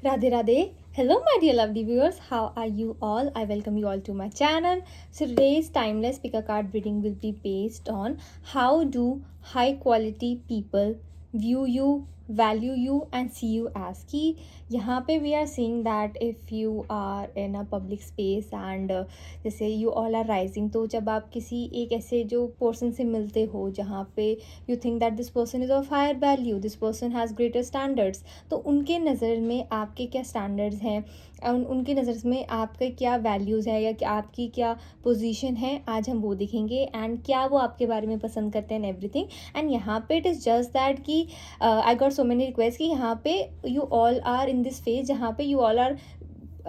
Radhe Radhe. Hello, my dear lovely viewers. How are you all? I welcome you all to my channel. So today's timeless pick a card reading will be based on how do high quality people view you, value you, and see you as कि यहाँ पे we are seeing that if you are in a public space and जैसे you all are rising, तो जब आप किसी एक ऐसे जो पर्सन से मिलते हो जहाँ पे you think that this person is of higher value, this person has greater standards, तो उनके नज़र में आपके क्या स्टैंडर्ड्स हैं, उनकी नज़र में आपके क्या वैल्यूज़ है या क्या आपकी क्या पोजीशन है, आज हम वो देखेंगे एंड क्या वो आपके बारे में पसंद करते हैं एवरीथिंग. एंड यहाँ पे इट इज़ जस्ट दैट कि I got so many request कि यहाँ पे you all are in this phase जहाँ पे you all are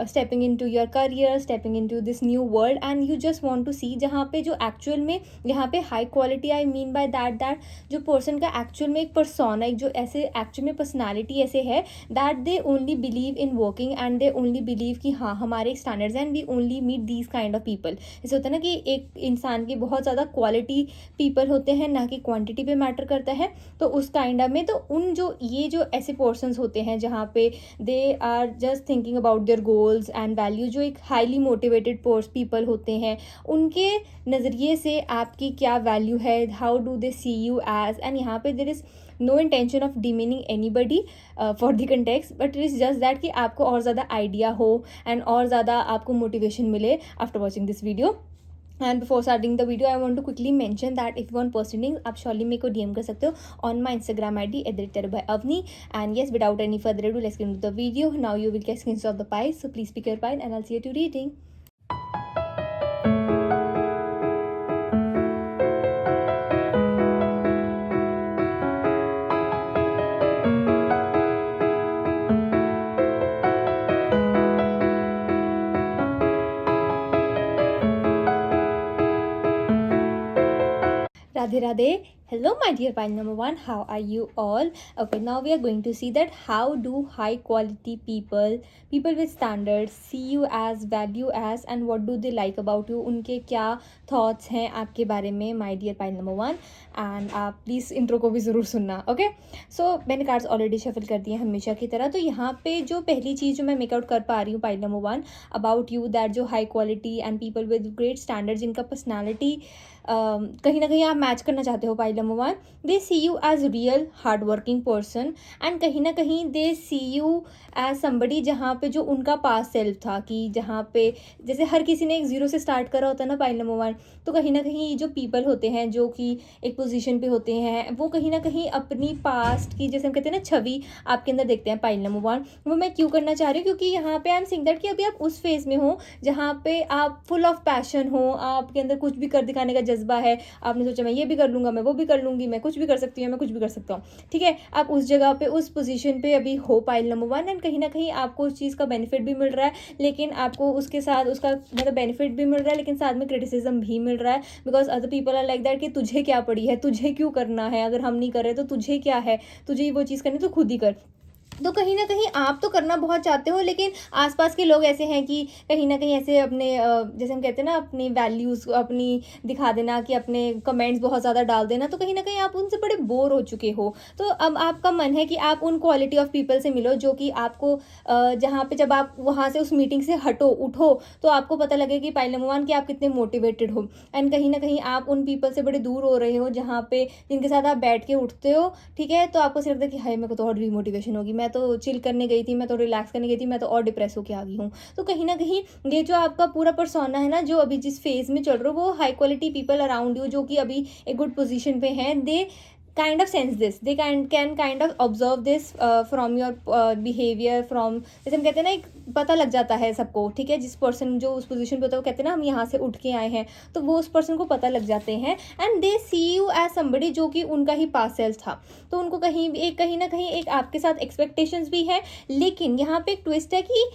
stepping into your career, stepping into this new world and you just want to see जहाँ पे जो actual में यहाँ पे high quality I mean by that जो person का एक्चुअल में एक पर्सोना, एक जो ऐसे एक्चुअल में पर्सनालिटी ऐसे है that they only believe in working and they only believe कि हाँ हमारे standards and we only meet these kind of people. जैसे होता है ना कि एक इंसान के बहुत ज़्यादा क्वालिटी पीपल होते हैं ना कि क्वान्टिटी पे मैटर करता है, तो उस काइंड ऑफ में तो उन जो ये जो ऐसे पर्सनस होते हैं जहाँ पे they are just thinking about their goals and value, जो एक हाईली मोटिवेटेड पीपल होते हैं, उनके नज़रिए से आपकी क्या वैल्यू है, how do they see you as. And यहाँ पे there is no intention of demeaning anybody for the context, but it is just that कि आपको और ज़्यादा आइडिया हो एंड और ज़्यादा आपको मोटिवेशन मिले after watching this video. And before starting the video I want to quickly mention that if you want पर्सनलिंग आप श्योरली मेरे को डीएम कर सकते हो on my Instagram ID @avni. And yes, without any further ado let's get into the video. Now you will get screenshot of the pile, so please pick your pile and I will see you to reading. Radhe Radhe. Hello, my dear pile number one. How are you all? Okay, now we are going to see that how do high quality people with standards see you as, value as, and what do they like about you. उनके क्या thoughts हैं आपके बारे में, my dear pile number one. And आप please intro को भी ज़रूर सुनना. ओके, सो मैंने कार्ड्स ऑलरेडी शफल कर दिए हमेशा की तरह. तो यहाँ पे जो पहली चीज़ जो मैं मेकआउट कर पा रही हूँ pile number one about you, that जो high quality and people with great standards, जिनका पर्सनैलिटी कहीं ना कहीं आप मैच करना चाहते हो pile number one, they see you as real hard working person and कहीं ना कहीं they see you as somebody जहाँ पे जो उनका पास सेल्फ था, कि जहाँ पे जैसे हर किसी ने एक ज़ीरो से स्टार्ट करा होता है ना पाइल नंबर वन, तो कहीं ना कहीं जो पीपल होते हैं जो कि एक पोजीशन पे होते हैं वो कहीं ना कहीं अपनी पास्ट की जैसे हम कहते हैं ना छवि आपके अंदर देखते हैं पाइल नंबर वन. वो मैं क्यों करना चाह रही हूँ क्योंकि यहाँ पे आई एम सिंग दैट कि अभी आप उस फेज़ में हो जहाँ पे आप फुल ऑफ पैशन हो, आपके अंदर कुछ भी कर दिखाने का जज्बा है, आपने सोचा मैं ये भी कर लूँगा, मैं वो भी कर लूँगी, मैं कुछ भी कर सकती हूँ, मैं कुछ भी कर सकता हूँ. ठीक है, आप उस जगह पे उस पोजीशन पे अभी हो पाइल नंबर वन एंड कहीं ना कहीं आपको उस चीज़ का बेनिफिट भी मिल रहा है, लेकिन आपको उसके साथ उसका मतलब बेनिफिट भी मिल रहा है लेकिन साथ में क्रिटिसिज्म भी मिल रहा है, because other people are like that कि तुझे क्या पड़ी है, तुझे क्यों करना है, अगर हम नहीं कर रहे तो तुझे क्या है, तुझे वो चीज़ करनी तो खुद ही कर. तो कहीं ना कहीं आप तो करना बहुत चाहते हो लेकिन आसपास के लोग ऐसे हैं कि कहीं ना कहीं ऐसे अपने जैसे हम कहते हैं ना अपनी वैल्यूज़ अपनी दिखा देना, कि अपने कमेंट्स बहुत ज़्यादा डाल देना, तो कहीं ना कहीं आप उनसे बड़े बोर हो चुके हो. तो अब आपका मन है कि आप उन क्वालिटी ऑफ पीपल से मिलो जो कि आपको जहाँ पे जब आप वहाँ से उस मीटिंग से उठो तो आपको पता लगे कि पाइल नंबर वन कि आप कितने मोटिवेटेड हो. एंड कहीं ना कहीं आप उन पीपल से बड़े दूर हो रहे हो जहाँ पे जिनके साथ आप बैठ के उठते हो. ठीक है, तो आपको सिर्फ कि हाय मेरे को तो और डिमोटिवेशन होगी, मैं तो चिल करने गई थी, मैं तो रिलैक्स करने गई थी, मैं तो और डिप्रेस होके आ गई हूँ. तो कहीं ना कहीं ये जो आपका पूरा पर्सोना है ना जो अभी जिस फेज में चल रहे हो, वो high quality people around you जो कि अभी एक गुड पोजीशन पे हैं, दे kind of sense this, they can kind of observe this from your behavior, from जैसे हम कहते हैं ना एक पता लग जाता है सबको. ठीक है, जिस पर्सन जो उस पोजीशन पे होता है वो कहते हैं ना हम यहाँ से उठ के आए हैं, तो वो उस पर्सन को पता लग जाते हैं and they see you as somebody जो कि उनका ही पास सेल्फ था. तो उनको कहीं ना कहीं एक आपके साथ एक्सपेक्टेशंस भी है, लेकिन यहाँ पे एक ट्विस्ट है कि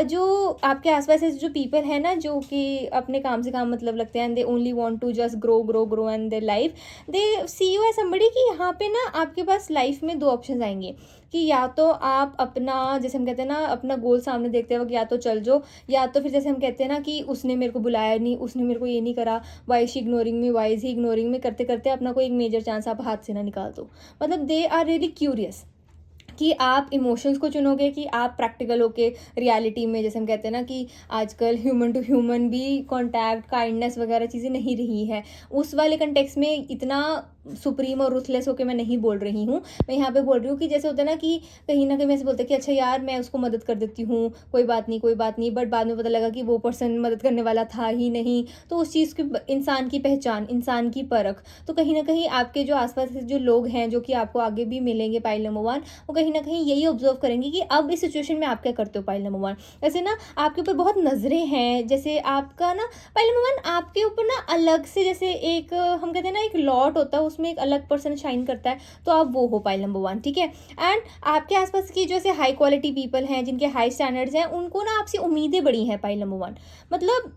जो आपके आसपास जो पीपल है ना जो कि अपने काम से काम मतलब लगते हैं and they only want to just grow and their life, they see you as somebody कि यहाँ पे ना आपके पास लाइफ में दो ऑप्शन आएंगे कि या तो आप अपना जैसे हम कहते हैं ना अपना गोल सामने देखते वक्त या तो चल जाओ, या तो फिर जैसे हम कहते हैं ना कि उसने मेरे को बुलाया नहीं, उसने मेरे को ये नहीं करा, why she ignoring me, why is he ignoring me, करते करते अपना कोई एक मेजर चांस आप हाथ से ना निकाल दो. मतलब दे आर रियली क्यूरियस कि आप इमोशंस को चुनोगे कि आप प्रैक्टिकल होके रियलिटी में, जैसे हम कहते हैं ना कि आजकल ह्यूमन टू ह्यूमन भी कॉन्टैक्ट, काइंडनेस वगैरह चीज़ें नहीं रही है, उस वाले कंटेक्स में इतना सुप्रीम और रुथलेस होके मैं नहीं बोल रही हूँ। मैं यहाँ पे बोल रही हूँ कि जैसे होता है ना कि कहीं ना कहीं मैं ऐसे बोलते हैं कि अच्छा यार मैं उसको मदद कर देती हूँ, कोई बात नहीं कोई बात नहीं, बट बाद में पता लगा कि वो पर्सन मदद करने वाला था ही नहीं। तो उस चीज़ की, इंसान की पहचान, इंसान की परख, तो कहीं ना कहीं आपके जो आसपास जो लोग हैं जो कि आपको आगे भी मिलेंगे पाइल नंबर 1, वो कहीं ना कहीं यही ऑब्जर्व करेंगे कि अब इस सिचुएशन में आप क्या करते हो पाइल नंबर 1। वैसे ना आपके ऊपर बहुत नज़रें हैं, जैसे आपका ना पाइल नंबर 1 आपके ऊपर ना अलग से, जैसे एक हम कहते हैं ना एक लॉट होता है, उसमें एक अलग पर्सन शाइन करता है, तो आप वो हो पाइल नंबर 1, ठीक है। एंड आपके आसपास की जैसे हाई क्वालिटी पीपल हैं, जिनके हाई स्टैंडर्ड्स हैं, उनको ना आपसे उम्मीदें बड़ी हैं पाइल नंबर 1। मतलब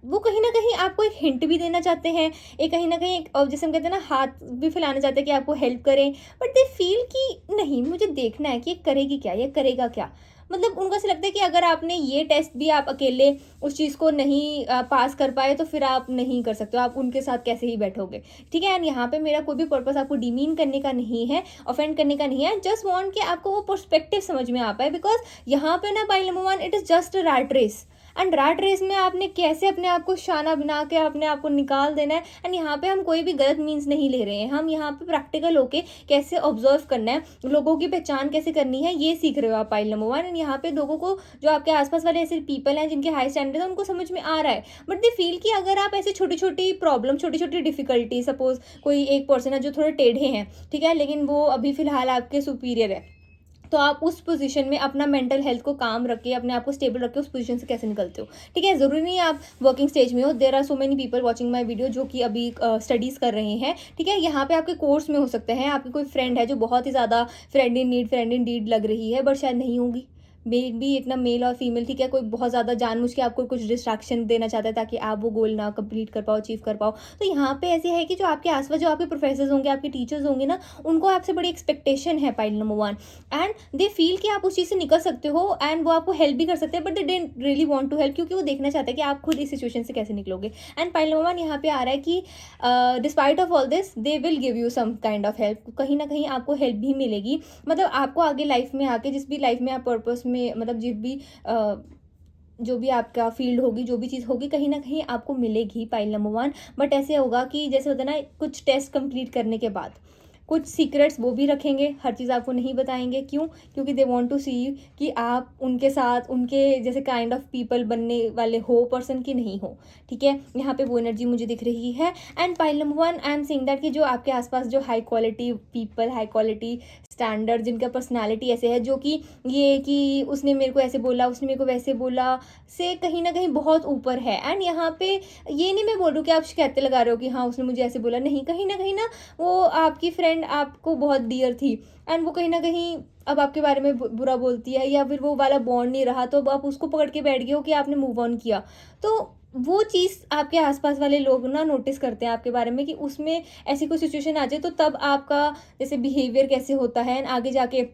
वो कहीं ना कहीं आपको एक हिंट भी देना चाहते हैं, एक कहीं ना कहीं एक जैसे हम कहते हैं ना हाथ भी फैलाना चाहते हैं कि आपको हेल्प करें, बट दे फील कि नहीं मुझे देखना है कि ये करेगी क्या, ये करेगा क्या। मतलब उनको ऐसा लगता है कि अगर आपने ये टेस्ट भी आप अकेले उस चीज़ को नहीं पास कर पाए, तो फिर आप नहीं कर सकते हो, आप उनके साथ कैसे ही बैठोगे, ठीक है। एंड यहाँ पे मेरा कोई भी पर्पस आपको डिमीन करने का नहीं है, ऑफेंड करने का नहीं है, जस्ट वॉन्ट कि आपको वो पर्सपेक्टिव समझ में आ पाए, बिकॉज यहाँ पे ना pile number 1 it is just a rat race, and rat race में आपने कैसे अपने आप को शाना बना के अपने आप को निकाल देना है। एंड यहाँ पे हम कोई भी गलत मीन्स नहीं ले रहे हैं, हम यहाँ पे प्रैक्टिकल होके कैसे ऑब्जर्व करना है, लोगों की पहचान कैसे करनी है, ये सीख रहे हो आप पाइल नंबर 1। एंड यहाँ पे लोगों को, जो आपके आसपास वाले ऐसे पीपल हैं जिनके हाई स्टैंडर्ड है, उनको समझ में आ रहा है, बट दे फील कि अगर आप ऐसे छोटी छोटी प्रॉब्लम, छोटी छोटी डिफिकल्टी, सपोज कोई एक पर्सन है जो थोड़े टेढ़े हैं, ठीक है, लेकिन वो अभी फिलहाल आपके सुपीरियर है, तो आप उस पोजीशन में अपना मेंटल हेल्थ को काम रख के, अपने आप को स्टेबल रख के उस पोजीशन से कैसे निकलते हो, ठीक है। ज़रूरी नहीं आप वर्किंग स्टेज में हो, there are so many people watching my video जो कि अभी स्टडीज़ कर रहे हैं, ठीक है। यहाँ पे आपके कोर्स में हो सकते हैं, आपकी कोई फ्रेंड है जो बहुत ही ज़्यादा friend in need, friend in deed लग रही है, बट शायद नहीं होगी, मे भी इतना मेल और फीमेल, ठीक है, कोई बहुत ज़्यादा जानबूझ के आपको कुछ डिस्ट्रैक्शन देना चाहता है ताकि आप वो गोल ना कंप्लीट कर पाओ, अचीव कर पाओ। तो यहाँ पे ऐसे है कि जो आपके आसपास जो आपके प्रोफेसर्स होंगे, आपके टीचर्स होंगे ना, उनको आपसे बड़ी एक्सपेक्टेशन है pile number 1, and they feel कि आप उस चीज़ से निकल सकते हो, एंड वो आपको हेल्प भी कर सकते हैं, but they don't really want to help, क्योंकि वो देखना चाहते हैं कि आप खुद इस सिचुएशन से कैसे निकलोगे। एंड पाइल नंबर 1 यहाँ पे आ रहा है कि despite of all this they will give you some kind of help, कहीं ना कहीं आपको हेल्प भी मिलेगी। मतलब आपको आगे लाइफ में आके, जिस भी लाइफ में आप पर्पस में, मतलब जिस भी जो भी आपका फील्ड होगी, जो भी चीज़ होगी, कहीं ना कहीं आपको मिलेगी पाइल नंबर 1। बट ऐसे होगा कि जैसे होता है ना, कुछ टेस्ट कंप्लीट करने के बाद कुछ सीक्रेट्स वो भी रखेंगे, हर चीज़ आपको नहीं बताएंगे, क्यों, क्योंकि दे वांट टू सी कि आप उनके साथ, उनके जैसे काइंड ऑफ पीपल बनने वाले हो, पर्सन की नहीं हो, ठीक है। यहाँ पे वो एनर्जी मुझे दिख रही है। And pile number 1 I am saying that कि जो आपके आसपास जो high quality people, high quality standard, जिनका पर्सनालिटी ऐसे है, जो कि ये कि उसने मेरे को ऐसे बोला, उसने मेरे को वैसे बोला, से कहीं ना कहीं बहुत ऊपर है। एंड यहाँ पे ये नहीं मैं बोल रही हूँ कि आप शिकायतें लगा रहे हो कि हाँ उसने मुझे ऐसे बोला, नहीं, कहीं ना वो आपकी फ्रेंड आपको बहुत डियर थी, एंड वो कहीं ना कहीं अब आपके बारे में बुरा बोलती है, या फिर वो वाला बॉन्ड नहीं रहा, तो अब आप उसको पकड़ के बैठ गए हो कि आपने मूव ऑन किया। तो वो चीज़ आपके आसपास वाले लोग ना नोटिस करते हैं आपके बारे में कि उसमें ऐसी कोई सिचुएशन आ जाए, तो तब आपका जैसे बिहेवियर कैसे होता है, आगे जाके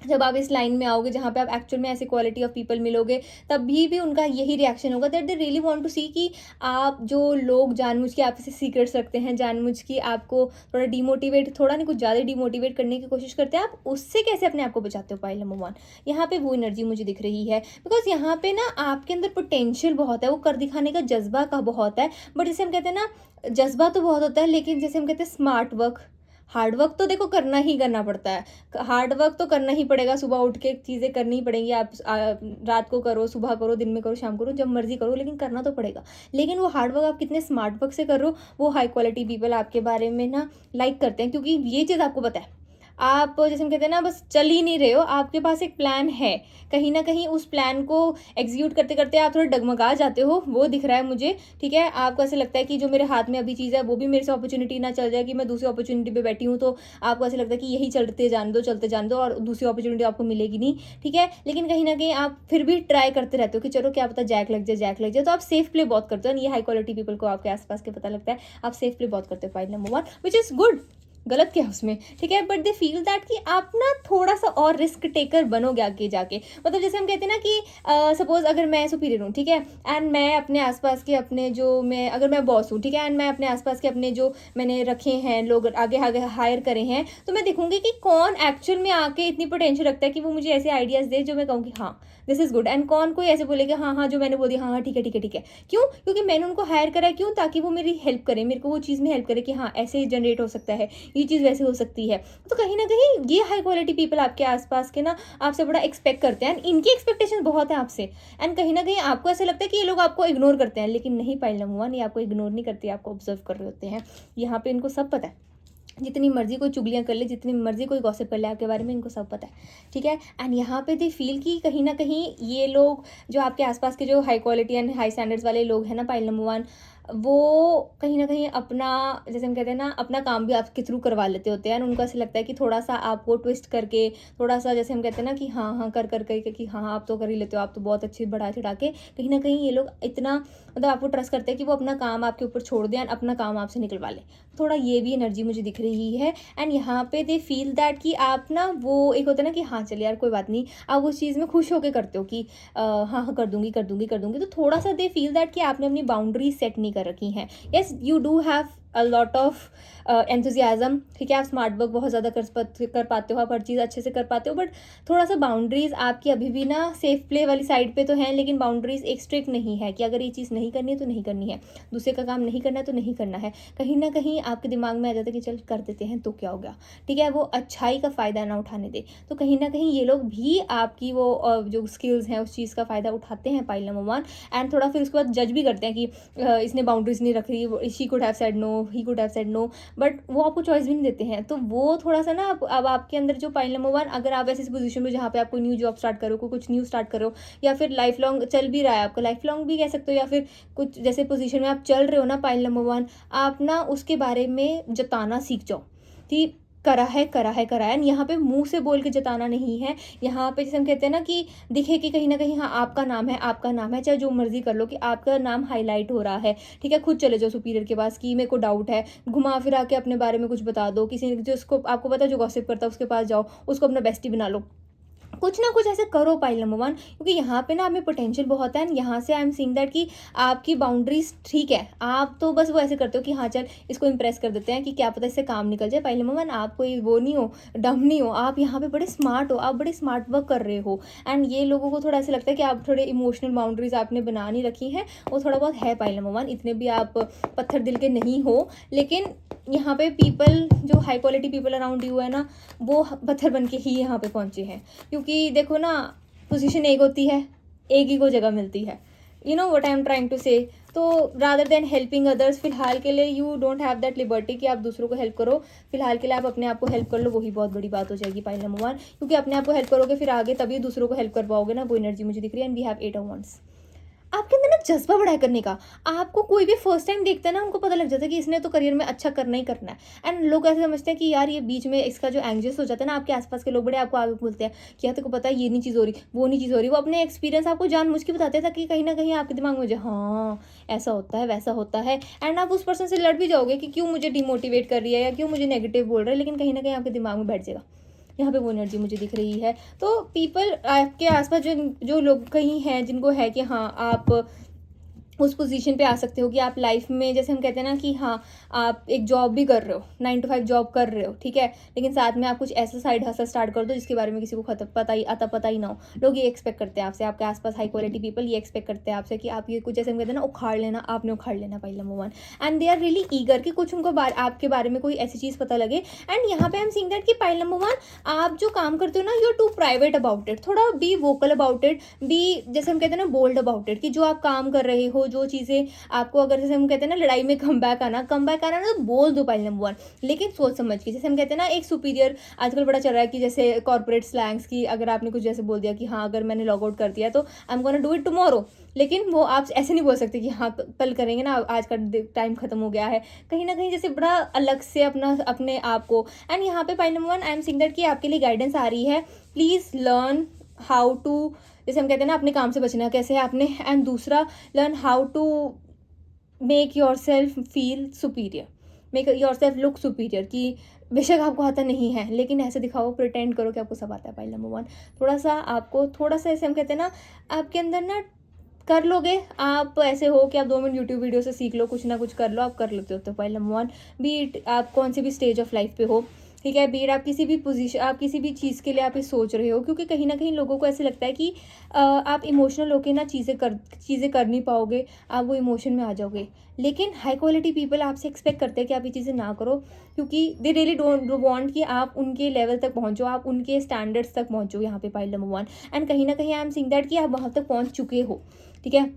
जब आप इस लाइन में आओगे जहाँ पे आप एक्चुअल में ऐसे क्वालिटी ऑफ पीपल मिलोगे, तब भी उनका यही रिएक्शन होगा, that they really want to see कि आप, जो लोग जानबूझ के आपसे सीक्रेट्स रखते हैं, जानबूझ के आपको थोड़ा डिमोटिवेट, थोड़ा नहीं कुछ ज़्यादा डिमोटिवेट करने की कोशिश करते हैं, आप उससे कैसे अपने आप को बचाते हो पाइल नंबर 1। यहाँ पे वो एनर्जी मुझे दिख रही है, बिकॉज यहाँ पे ना आपके अंदर पोटेंशियल बहुत है, वो कर दिखाने का जज्बा का बहुत है, बट जैसे हम कहते हैं ना, जज्बा तो बहुत होता है, लेकिन जैसे हम कहते हैं स्मार्ट वर्क, हार्ड वर्क तो देखो करना ही करना पड़ता है, हार्ड वर्क तो करना ही पड़ेगा, सुबह उठ के चीज़ें करनी ही पड़ेंगी, आप रात को करो, सुबह करो, दिन में करो, शाम करो, जब मर्जी करो, लेकिन करना तो पड़ेगा। लेकिन वो हार्ड वर्क आप कितने स्मार्ट वर्क से कर रहे हो, वो हाई क्वालिटी पीपल आपके बारे में ना लाइक करते हैं, क्योंकि ये चीज़ आपको पता है, आप जैसे हम कहते हैं ना, बस चल ही नहीं रहे हो, आपके पास एक प्लान है, कहीं ना कहीं उस प्लान को एग्जीक्यूट करते करते आप थोड़े डगमगा जाते हो, वो दिख रहा है मुझे, ठीक है। आपको ऐसे लगता है कि जो मेरे हाथ में अभी चीज़ है, वो भी मेरे से अपॉर्चुनिटी ना चल जाए, कि मैं दूसरी अपॉर्चुनिटी पे बैठी हूँ, तो आपको ऐसे लगता है कि यही चलते जान दो, चलते जान दो, और दूसरी अपॉर्चुनिटी आपको मिलेगी नहीं, ठीक है। लेकिन कहीं ना कहीं आप फिर भी ट्राई करते रहते हो कि चलो क्या पता जैक लग जाए, जैक लग जाए, तो आप सेफ प्ले बहुत करते हो। ये हाई क्वालिटी पीपल को आपके आसपास के पता लगता है, आप सेफ प्ले बहुत करते हो pile number 1, which is good, गलत क्या है उसमें, ठीक है, बट दे फील दैट कि आप ना थोड़ा सा और रिस्क टेकर बनोगे आगे जाके। मतलब जैसे हम कहते हैं ना कि सपोज अगर मैं सुपीरियर हूँ, ठीक है, एंड मैं अपने आसपास के अपने जो मैं अगर मैं बॉस हूँ, ठीक है, एंड मैं अपने आसपास के अपने जो मैंने रखे हैं लोग आगे आगे हायर करे हैं, तो मैं देखूंगी कि कौन एक्चुअल में आके इतनी पोटेंशियल रखता है कि वो मुझे ऐसे आइडियाज़ दे जो मैं कहूँ कि हाँ दिस इज़ गुड, एंड कौन कोई ऐसे बोलेगा हाँ हाँ जो मैंने बोल दिया हाँ हाँ ठीक है ठीक है ठीक है। क्यों? क्योंकि मैंने उनको हायर करा है, क्यों? ताकि वो मेरी हेल्प करें, मेरे को वो चीज़ में हेल्प करे कि हाँ ऐसे ही जनरेट हो सकता है, ये चीज़ वैसे हो सकती है। तो कहीं ना कहीं ये हाई क्वालिटी पीपल आपके आसपास के ना आपसे बड़ा एक्सपेक्ट करते हैं, एंड इनकी एक्सपेक्टेशन बहुत है आपसे, एंड कहीं ना कहीं आपको ऐसा लगता है कि ये लोग आपको इग्नोर करते हैं, लेकिन नहीं पाइल नंबर वन, ये आपको इग्नोर नहीं करते, आपको ऑब्जर्व कर रहे होते हैं। यहाँ पे इनको सब पता है, जितनी मर्जी कोई चुगलियाँ कर ले, जितनी मर्जी कोई गॉसिप कर ले आपके बारे में, इनको सब पता है, ठीक है। एंड यहाँ पे दे फील कि कहीं ना कहीं ये लोग जो आपके आसपास के जो high quality and high standards वाले लोग हैं ना पाइल नंबर वन, वो कहीं ना कहीं अपना जैसे हम कहते हैं ना अपना काम भी आपके थ्रू करवा लेते होते हैं, उनको ऐसा लगता है कि थोड़ा सा आपको ट्विस्ट करके, थोड़ा सा जैसे हम कहते हैं ना कि हाँ हाँ कर करके कि हाँ आप तो कर ही लेते हो, आप तो बहुत अच्छी बढ़ा चढ़ा के, कहीं ना कहीं ये लोग इतना मतलब आपको ट्रस्ट करते हैं कि वो अपना काम आपके ऊपर छोड़ दें और अपना काम आपसे निकलवा लें। थोड़ा ये भी एनर्जी मुझे दिख रही है। एंड यहाँ पे दे फील दैट कि आप ना वो एक होता है ना कि हाँ चलिए यार कोई बात नहीं, आप उस चीज़ में खुश होकर करते हो कि हाँ हाँ कर दूंगी कर दूंगी कर दूंगी, तो थोड़ा सा दे फील दैट कि आपने अपनी बाउंड्री सेट नहीं कर रखी हैं। Yes you do have a lot of enthusiasm, ठीक है, आप स्मार्ट वर्क बहुत ज़्यादा कर पाते हो, आप हर चीज़ अच्छे से कर पाते हो, बट थोड़ा सा बाउंड्रीज आपकी अभी भी ना सेफ प्ले वाली साइड पे तो हैं, लेकिन बाउंड्रीज एक स्ट्रिक्ट नहीं है कि अगर ये चीज़ नहीं करनी है तो नहीं करनी है, दूसरे का काम नहीं करना है तो नहीं करना है। कहीं ना कहीं आपके दिमाग में आ जाता है कि चल कर देते हैं तो क्या हो गया, ठीक है, वो अच्छाई का फ़ायदा ना उठाने दे। तो कहीं ना कहीं ये लोग भी आपकी वो जो स्किल्स हैं उस चीज़ का फ़ायदा उठाते हैं पाइल नंबर वन, एंड थोड़ा फिर उसके बाद जज भी करते हैं कि इसने बाउंड्रीज नहीं रख रही, she could have said no, he could have said no, but वो आपको चॉइस भी नहीं देते हैं। तो वो थोड़ा सा ना अब आपके अंदर जो पाइल नंबर वन, अगर आप ऐसी पोजीशन में जहाँ पे आप कोई न्यू जॉब स्टार्ट करो, कोई कुछ न्यू स्टार्ट करो, या फिर लाइफ लॉन्ग चल भी रहा है आपका, लाइफ लॉन्ग भी कह सकते हो, या फिर कुछ जैसे पोजीशन में आप चल रहे हो ना पाइल नंबर वन, आप ना उसके बारे में जताना सीख जाओ कि करा है करा है करा है। यहाँ पे मुंह से बोल के जताना नहीं है, यहाँ पे जैसे हम कहते हैं ना कि दिखे कि कहीं ना कहीं हाँ आपका नाम है, आपका नाम है, चाहे जो मर्जी कर लो कि आपका नाम हाईलाइट हो रहा है, ठीक है। खुद चले जाओ सुपीरियर के पास कि मेरे को डाउट है, घुमा फिरा के अपने बारे में कुछ बता दो, किसी जो उसको आपको पता है जो गॉसिप करता है उसके पास जाओ, उसको अपना बेस्टी बना लो, कुछ ना कुछ ऐसे करो पाइल नंबर वन, क्योंकि यहाँ पे ना आप में पोटेंशियल बहुत है। एंड यहाँ से आई एम सीइंग दैट कि आपकी बाउंड्रीज ठीक है, आप तो बस वो ऐसे करते हो कि हाँ चल इसको इम्प्रेस कर देते हैं कि क्या पता इससे काम निकल जाए। पाइल नंबर वन आप कोई वो नहीं हो, डम नहीं हो, आप यहाँ पे बड़े स्मार्ट हो, आप बड़े स्मार्ट वर्क कर रहे हो। एंड ये लोगों को थोड़ा ऐसा लगता है कि आप थोड़े इमोशनल बाउंड्रीज आपने बना नहीं रखी हैं, वो थोड़ा बहुत है पाइल नंबर वन, इतने भी आप पत्थर दिल के नहीं हो। लेकिन यहाँ पे पीपल जो high quality people around you है ना, वो पत्थर बन के ही यहाँ पे पहुँचे हैं, क्योंकि देखो ना पोजीशन एक होती है, एक ही को जगह मिलती है, you know what I am trying to say. तो रादर देन हेल्पिंग अदर्स, फिलहाल के लिए you don't have that liberty कि आप दूसरों को हेल्प करो, फिलहाल के लिए आप अपने आप को हेल्प कर लो, वही बहुत बड़ी बात हो जाएगी पाइल नंबर वन, क्योंकि अपने आप को हेल्प करोगे फिर आगे तभी दूसरों को हेल्प कर पाओगे ना, वो एनर्जी मुझे दिख रही है। And we have 8 of wands, आपके अंदर ना जज्बा बड़ा है करने का। आपको कोई भी फर्स्ट टाइम देखता है ना, उनको पता लग जाता है कि इसने तो करियर में अच्छा करना ही करना है। एंड लोग ऐसे समझते हैं कि यार ये बीच में इसका जो एंग्जियस हो जाता है ना, आपके आसपास के लोग बड़े आपको आगे बोलते हैं कि यार तेरे को पता है ये नहीं चीज़ हो रही, वो नहीं चीज़ हो रही, वो अपने एक्सपीरियंस आपको जानबूझ के बताते हैं ताकि कहीं ना कहीं आपके दिमाग में हाँ ऐसा होता है वैसा होता है। एंड आप उस पर्सन से लड़ भी जाओगे कि क्यों मुझे डिमोटिवेट कर रही है या क्यों मुझे नेगेटिव बोल रहा है, लेकिन कहीं ना कहीं आपके दिमाग में बैठ जाएगा। यहाँ पे वो एनर्जी मुझे दिख रही है। तो पीपल आपके आसपास जो जो लोग कहीं हैं जिनको है कि हाँ आप उस पोजीशन पे आ सकते हो कि आप लाइफ में जैसे हम कहते हैं ना कि हाँ आप एक जॉब भी कर रहे हो, 9 to 5 जॉब कर रहे हो, ठीक है, लेकिन साथ में आप कुछ ऐसा साइड हसल स्टार्ट कर दो जिसके बारे में किसी को पता ही ना हो। लोग ये एक्सपेक्ट करते हैं आपसे, आपके आसपास हाई क्वालिटी पीपल ये एक्सपेक्ट करते हैं आपसे कि आप ये कुछ जैसे हम कहते हैं ना उखाड़ लेना, आपने उखाड़ लेना pile number one. And they are really eager कि कुछ उनको आपके बारे में कोई ऐसी चीज़ पता लगे। एंड यहाँ पे आई एम सीइंग दैट कि पाइल नंबर वन आप जो काम करते हो ना, you are too private about it, थोड़ा be vocal about it, be जैसे हम कहते हैं ना बोल्ड अबाउट इट, कि जो आप काम कर रहे हो, जो चीज़ें आपको अगर जैसे हम कहते हैं ना लड़ाई में कम बैक आना ना, तो बोल दो पाइल नंबर वन, लेकिन सोच समझ के। जैसे हम कहते हैं ना एक सुपीरियर आजकल बड़ा चल रहा है कि जैसे कॉर्पोरेट स्लैंग्स की, अगर आपने कुछ जैसे बोल दिया कि हाँ अगर मैंने लॉग आउट कर दिया तो I am gonna do it tomorrow, लेकिन वो आप ऐसे नहीं बोल सकते कि हाँ कल करेंगे ना, आज का टाइम खत्म हो गया है, कहीं ना कहीं जैसे बड़ा अलग से अपने आप को। एंड यहाँ पे pile number one I am seeing that कि आपके लिए गाइडेंस आ रही है, प्लीज़ लर्न हाउ टू, जैसे हम कहते हैं ना अपने काम से बचना कैसे है आपने, एंड दूसरा learn how to make yourself feel superior, make yourself look superior, कि बेशक आपको आता नहीं है लेकिन ऐसे दिखाओ, प्रिटेंड करो कि आपको सब आता है। पॉइंट नंबर 1, थोड़ा सा आपको थोड़ा सा, ऐसे हम कहते हैं ना, आपके अंदर ना कर लोगे आप, ऐसे हो कि आप 2 मिनट यूट्यूब वीडियो से सीख लो, कुछ ना कुछ कर लो, आप कर लेते हो। तो पॉइंट नंबर 1, बीट आप कौन सी भी स्टेज ऑफ लाइफ पे हो, ठीक है, बीट आप किसी भी पोजीशन, आप किसी भी चीज़ के लिए आप ये सोच रहे हो, क्योंकि कहीं ना कहीं लोगों को ऐसे लगता है कि आप इमोशनल होके ना चीज़ें कर नहीं पाओगे, आप वो इमोशन में आ जाओगे। लेकिन हाई क्वालिटी पीपल आपसे एक्सपेक्ट करते हैं कि आप ये चीज़ें ना करो, क्योंकि दे रियली डोंट वांट कि आप उनके लेवल तक पहुंचो, आप उनके स्टैंडर्ड्स तक पहुंचो यहाँ पे। पॉइंट नंबर 1, एंड कहीं ना कहीं आई एम सीइंग दैट कि आप वहाँ तक पहुँच चुके हो, ठीक है,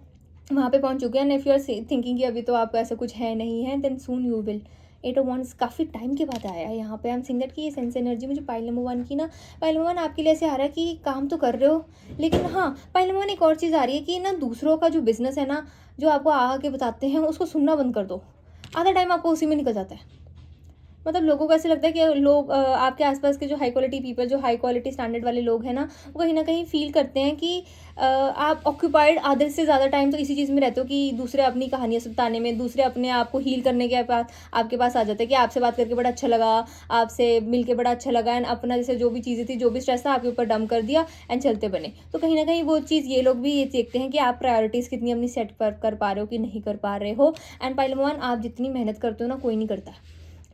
वहाँ पे पहुँच चुके हैं। And if you are thinking कि अभी तो आपको ऐसा कुछ है नहीं है, then soon you will. 8 of 1 काफ़ी टाइम के बाद आया है यहाँ पे। आई एम सीइंग दैट कि ये सेंस एनर्जी मुझे पाइल नंबर 1 की ना, पाइल नंबर 1 आपके लिए ऐसे आ रहा है कि काम तो कर रहे हो, लेकिन हाँ, पाइल नंबर 1 एक और चीज़ आ रही है कि ना, दूसरों का जो बिजनेस है ना, जो आपको आके बताते हैं, उसको सुनना बंद कर दो। आधा टाइम आपको उसी में निकल जाता है। मतलब लोगों को ऐसे लगता है कि लोग आपके आसपास के जो हाई क्वालिटी पीपल, जो हाई क्वालिटी स्टैंडर्ड वाले लोग हैं ना, वो कहीं ना कहीं फील करते हैं कि आप ऑक्यूपाइड आधे से ज़्यादा टाइम तो इसी चीज़ में रहते हो कि दूसरे अपनी कहानियाँ सुनाने में, दूसरे अपने आप को हील करने के पास आपके पास आ जाते हैं कि आपसे बात करके बड़ा अच्छा लगा, आपसे मिल के बड़ा अच्छा लगा, एंड अपना जैसे जो भी चीज़ें थी, जो भी स्ट्रेस था, आपके ऊपर डंप कर दिया एंड चलते बने। तो कहीं ना कहीं वो चीज़ ये लोग भी ये देखते हैं कि आप प्रायोरिटीज़ कितनी अपनी सेट कर पा रहे हो कि नहीं कर पा रहे हो। एंड पहले आप जितनी मेहनत करते हो ना, कोई नहीं करता,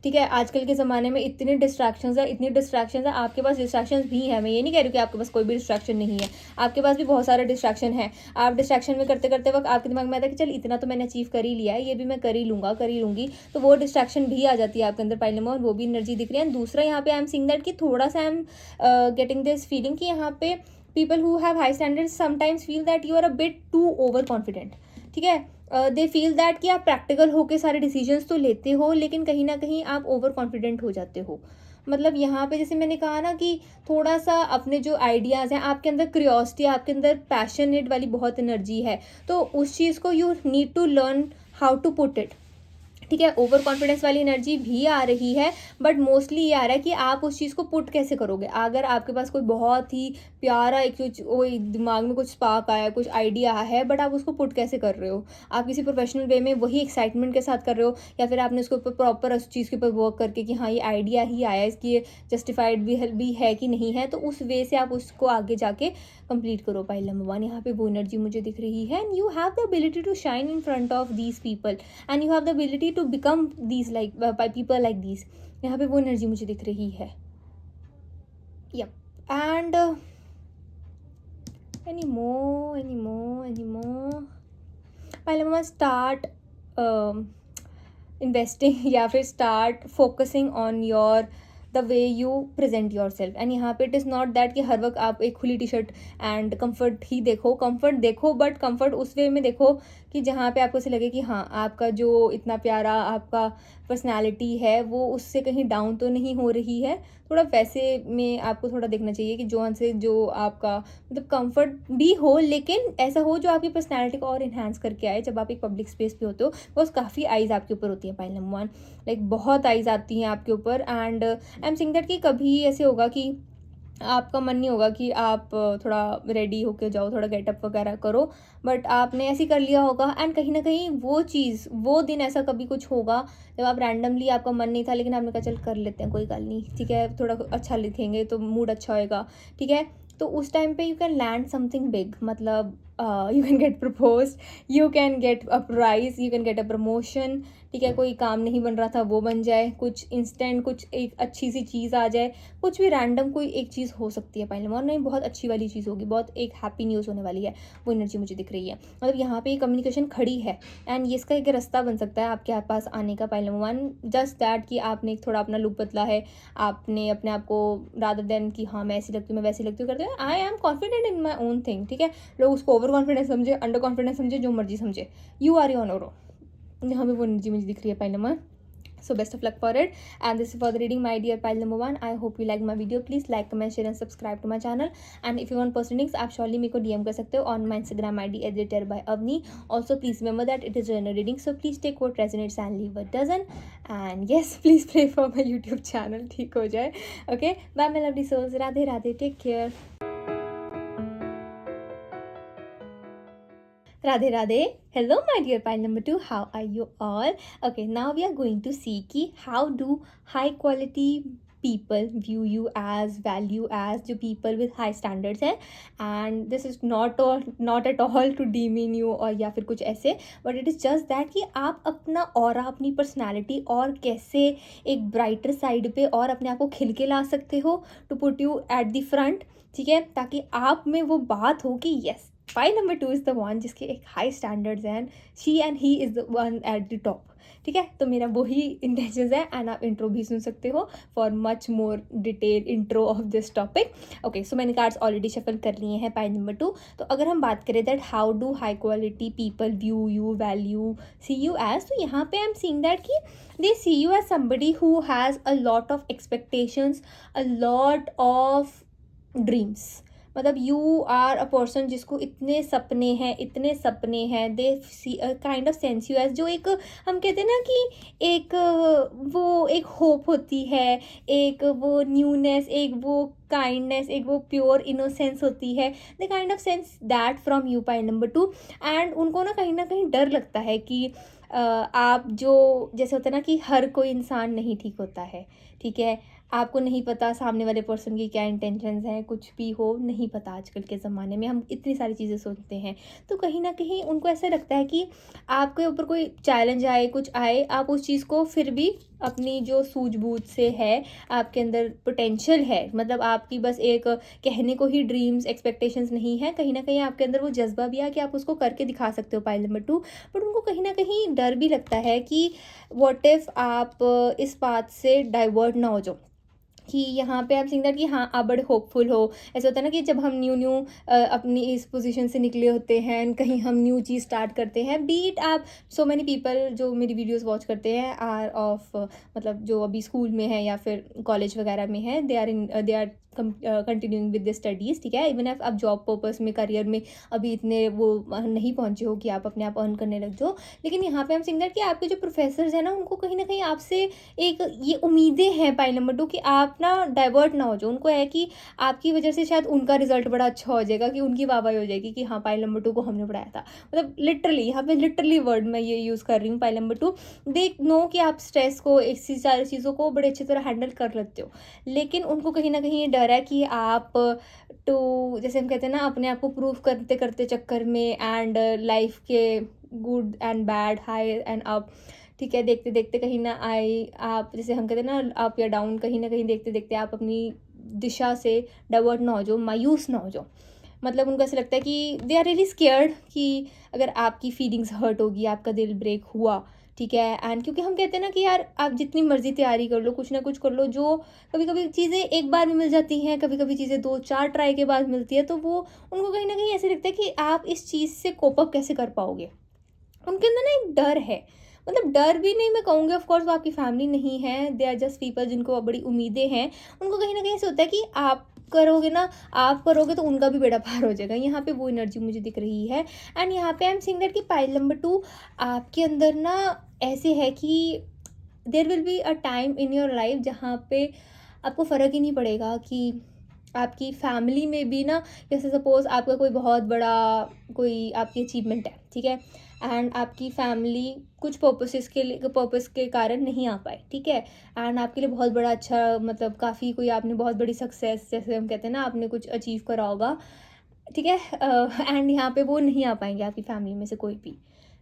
ठीक है। आजकल के ज़माने में इतनी डिस्ट्रैक्शंस है, इतनी डिस्ट्रैक्शंस है, आपके पास डिस्ट्रैक्शंस भी है, मैं ये नहीं कह रही हूँ कि आपके पास कोई भी डिस्ट्रैक्शन नहीं है, आपके पास भी बहुत सारे डिस्ट्रैक्शन है। आप डिस्ट्रैक्शन में करते करते वक्त आपके दिमाग में आता है कि चल इतना तो मैंने अचीव कर ही लिया है, ये भी मैं कर ही लूँगा, कर ही लूँगी, तो वो डिस्ट्रैक्शन भी आ जाती है आपके अंदर पहले में, और वो भी एनर्जी दिख रही है। दूसरा यहाँ पे आई एम सीइंग दैट कि थोड़ा सा I am getting this feeling कि यहाँ पे people who have high standards sometimes feel that you are a bit too over confident, ठीक है। दे फील दैट कि आप प्रैक्टिकल होके सारे डिसीजंस तो लेते हो, लेकिन कहीं ना कहीं आप ओवर कॉन्फिडेंट हो जाते हो। मतलब यहाँ पे जैसे मैंने कहा ना कि थोड़ा सा अपने जो आइडियाज़ हैं, आपके अंदर क्यूरियोसिटी, आपके अंदर पैशनेट वाली बहुत एनर्जी है, तो उस चीज़ को you need to learn how to put it, ठीक है। ओवर कॉन्फिडेंस वाली एनर्जी भी आ रही है, बट मोस्टली ये आ रहा है कि आप उस चीज़ को पुट कैसे करोगे। अगर आपके पास कोई बहुत ही प्यारा एक कुछ कोई दिमाग में कुछ स्पार्क आया, कुछ आइडिया है, बट आप उसको पुट कैसे कर रहे हो, आप किसी प्रोफेशनल वे में वही एक्साइटमेंट के साथ कर रहे हो, या फिर आपने उसके ऊपर प्रॉपर उस चीज़ के ऊपर वर्क करके कि हाँ ये आइडिया ही आया, इसकी ये जस्टिफाइड भी है कि नहीं है, तो उस वे से आप उसको आगे जाके कंप्लीट करो। पाइल नंबर 1 यहाँ पे वो एनर्जी मुझे दिख रही है। And you have the ability to shine in front of these people, and you have the ability to become these like by people like these. यहाँ पे वो एनर्जी मुझे दिख रही है। यप, एंड एनी मोर पहले मैं स्टार्ट इन्वेस्टिंग या फिर start focusing on your the way you present your self. And यहाँ पे इट इज़ नॉट दैट कि हर वक्त आप एक खुली टी शर्ट एंड कंफर्ट ही देखो, कंफर्ट देखो, बट कंफर्ट उस वे में देखो कि जहाँ पे आपको ऐसे लगे कि हाँ आपका जो इतना प्यारा आपका पर्सनैलिटी है वो उससे कहीं डाउन तो नहीं हो रही है। थोड़ा वैसे में आपको थोड़ा देखना चाहिए कि जो से जो आपका मतलब कंफर्ट भी हो, लेकिन ऐसा हो जो आपकी पर्सनैलिटी को और इन्हांस करके आए। जब आप एक पब्लिक स्पेस पे होते हो, बिकॉज काफ़ी आइज़ आपके ऊपर होती है। पॉइंट नंबर 1, लाइक बहुत आइज़ आती हैं आपके ऊपर। And I am saying that कि कभी ऐसे होगा कि आपका मन नहीं होगा कि आप थोड़ा रेडी होके जाओ, थोड़ा गेटअप वगैरह करो, बट आपने ऐसे ही कर लिया होगा। एंड कहीं ना कहीं वो चीज़, वो दिन ऐसा कभी कुछ होगा जब आप रैंडमली, आपका मन नहीं था लेकिन आपने कहा चल कर लेते हैं, कोई गल नहीं, ठीक है, थोड़ा अच्छा लिखेंगे तो मूड अच्छा होएगा, ठीक है। तो उस टाइम पे you can land something big, मतलब you can get propose, you can get a prize, you can get a promotion, ठीक है। कोई काम नहीं बन रहा था वो बन जाए, कुछ इंस्टेंट, कुछ एक अच्छी सी चीज़ आ जाए, कुछ भी रैंडम कोई एक चीज़ हो सकती है। पहले और नहीं, बहुत अच्छी वाली चीज़ होगी, बहुत एक हैप्पी न्यूज़ होने वाली है, वो एनर्जी मुझे दिख रही है। मतलब यहाँ पे कम्युनिकेशन खड़ी है, एंड ये इसका एक रास्ता बन सकता है आपके पास आने का। पहले 1 जस्ट दैट कि आपने थोड़ा अपना लुक बदला है, आपने अपने आप को रादर देन कि हाँ मैं ऐसी लगती हूँ, मैं वैसी लगती हूँ, करते हैं I am confident in my own thing, ठीक है। लोग उसको ओवर कॉन्फिडेंस समझे, अंडर कॉन्फिडेंस समझे, जो मर्जी समझे, यू आर योर ओन। यहाँ पे वो एनर्जी मुझे दिख रही है pile number. So best of luck for it, and this is for the reading, my dear pile number 1. I hope you like my video. Please like, comment, share and subscribe to my channel. And if you want personal links, आप surely मेरे को DM कर सकते हो on my Instagram ID @terrybyavni. Also please remember that it is general reading, so please take what resonates and leave what doesn't. And yes, please pray for my YouTube channel ठीक हो जाए. Okay, bye my lovely souls. Radhe Radhe, take care. Radhe Radhe. Hello, my dear pile number 2. How are you all? Okay, now we are going to see how do high quality people view you as, value as, जो people with high standards है. And this is not at all to demean you और या फिर कुछ ऐसे, but it is just that कि आप अपना और अपनी personality और कैसे एक brighter side पे और अपने आप को खिल के ला सकते हो to put you at the front. ठीक है, ताकि आप में वो बात हो कि yes, file number 2 is the one जिसके एक हाई स्टैंडर्ड्स हैं and she and he is the one at the top. ठीक है, तो मेरा वही इंटेंशंस है एंड आप इंट्रो भी सुन सकते हो for much more detail intro of this topic. Okay, so मैंने कार्ड्स ऑलरेडी शफल कर लिए हैं पाइल नंबर 2. तो अगर हम बात करें that how do high quality people view you, value, see you as, तो यहाँ पे आई एम सीइंग दैट कि they see you as somebody who has a lot of expectations, a lot of dreams. मतलब you are a person जिसको इतने सपने हैं. They see a kind of sense you as, जो एक हम कहते हैं ना कि एक वो एक होप होती है, एक वो न्यूनेस, एक वो काइंडनेस, एक वो प्योर इनोसेंस होती है. They kind of sense that from you pi number 2. And उनको ना कहीं डर लगता है कि आप जो जैसे होता है ना कि हर कोई इंसान नहीं ठीक होता है. ठीक है, आपको नहीं पता सामने वाले पर्सन की क्या इंटेंशंस हैं, कुछ भी हो नहीं पता. आजकल के ज़माने में हम इतनी सारी चीज़ें सोचते हैं, तो कहीं ना कहीं उनको ऐसा लगता है कि आपके ऊपर कोई चैलेंज आए, कुछ आए, आप उस चीज़ को फिर भी अपनी जो सूझबूझ से है, आपके अंदर पोटेंशियल है, मतलब आपकी बस एक कहने को ही ड्रीम्स, एक्सपेक्टेशंस नहीं है, कहीं ना कहीं आपके अंदर वो जज्बा भी है कि आप उसको करके दिखा सकते हो पाइल नंबर 2. बट उनको कहीं ना कहीं डर भी लगता है कि व्हाट इफ़ आप इस बात से डाइवर्ट ना हो जाओ, कि यहाँ पे आप सीइंग दैट कि हाँ आप बड़े होपफुल हो. ऐसा होता है ना कि जब हम न्यू अपनी इस पोजीशन से निकले होते हैं, कहीं हम न्यू चीज़ स्टार्ट करते हैं, बीट आप सो मैनी पीपल जो मेरी वीडियोस वॉच करते हैं आर ऑफ मतलब जो अभी स्कूल में है या फिर कॉलेज वगैरह में है, they are continuing with the studies. ठीक है, इवन आप जॉब पर्पस में, करियर में अभी इतने वो नहीं पहुँचे हो कि आप अपने आप अर्न करने लग जाओ. लेकिन यहाँ पे हम सीइंग दैट कि आपके जो प्रोफेसर्स हैं ना, उनको कहीं ना कहीं आपसे एक ये उम्मीदें हैं पाइल नंबर 2 कि आप ना डाइवर्ट ना हो जाओ. उनको है कि आपकी वजह से शायद उनका रिजल्ट बड़ा अच्छा हो जाएगा, कि उनकी वाहवाही हो जाएगी कि हाँ पाइल नंबर 2 को हमने पढ़ाया था. मतलब लिटरली यहाँ पे लिटरली वर्ड मैं ये यूज़ कर रही हूँ. पाइल नंबर 2, दे नो कि आप स्ट्रेस को, एक सारी चीज़ों को बड़े अच्छी तरह हैंडल कर लेते हो, लेकिन उनको कहीं ना कहीं डर है कि आप तो जैसे हम कहते हैं ना, अपने आप को प्रूव करते करते चक्कर में एंड लाइफ के good and bad, high and up, ठीक है, देखते देखते कहीं ना आए आप, जैसे हम कहते हैं ना अप या डाउन, कहीं ना कहीं देखते देखते आप अपनी दिशा से डाइवर्ट ना हो जाओ, मायूस ना हो जाओ. मतलब उनको ऐसा लगता है कि दे आर रियली स्केयर्ड कि अगर आपकी फीलिंग्स हर्ट होगी, आपका दिल ब्रेक हुआ. ठीक है, एंड क्योंकि हम कहते हैं ना कि यार आप जितनी मर्जी तैयारी कर लो, कुछ ना कुछ कर लो, जो कभी कभी चीज़ें एक बार में मिल जाती हैं, कभी कभी चीज़ें 2-4 ट्राई के बाद मिलती है, तो वो उनको कहीं ना कहीं ऐसे लगता है कि आप इस चीज़ से कोप अप कैसे कर पाओगे. उनके अंदर ना एक डर है, मतलब डर भी नहीं मैं कहूँगी, ऑफ कोर्स वो आपकी फैमिली नहीं है, दे आर जस्ट पीपल जिनको बड़ी उम्मीदें हैं. उनको कहीं ना कहीं ऐसे होता है कि आप करोगे ना, आप करोगे तो उनका भी बेड़ा पार हो जाएगा. यहाँ पे वो एनर्जी मुझे दिख रही है. एंड यहाँ पे आई एम सीइंग दैट कि पाइल नंबर 2 आपके अंदर ना ऐसे है कि there will be a time in your life जहाँ पे आपको फ़र्क ही नहीं पड़ेगा कि आपकी फैमिली में भी ना, जैसे सपोज़ आपका कोई बहुत बड़ा कोई आपकी अचीवमेंट है. ठीक है, एंड आपकी फैमिली कुछ पर्पस के कारण नहीं आ पाए. ठीक है, एंड आपके लिए बहुत बड़ा अच्छा, मतलब काफ़ी कोई आपने बहुत बड़ी सक्सेस, जैसे हम कहते हैं ना, आपने कुछ अचीव करा होगा. ठीक है, एंड यहाँ पे वो नहीं आ पाएंगे आपकी फैमिली में से कोई भी.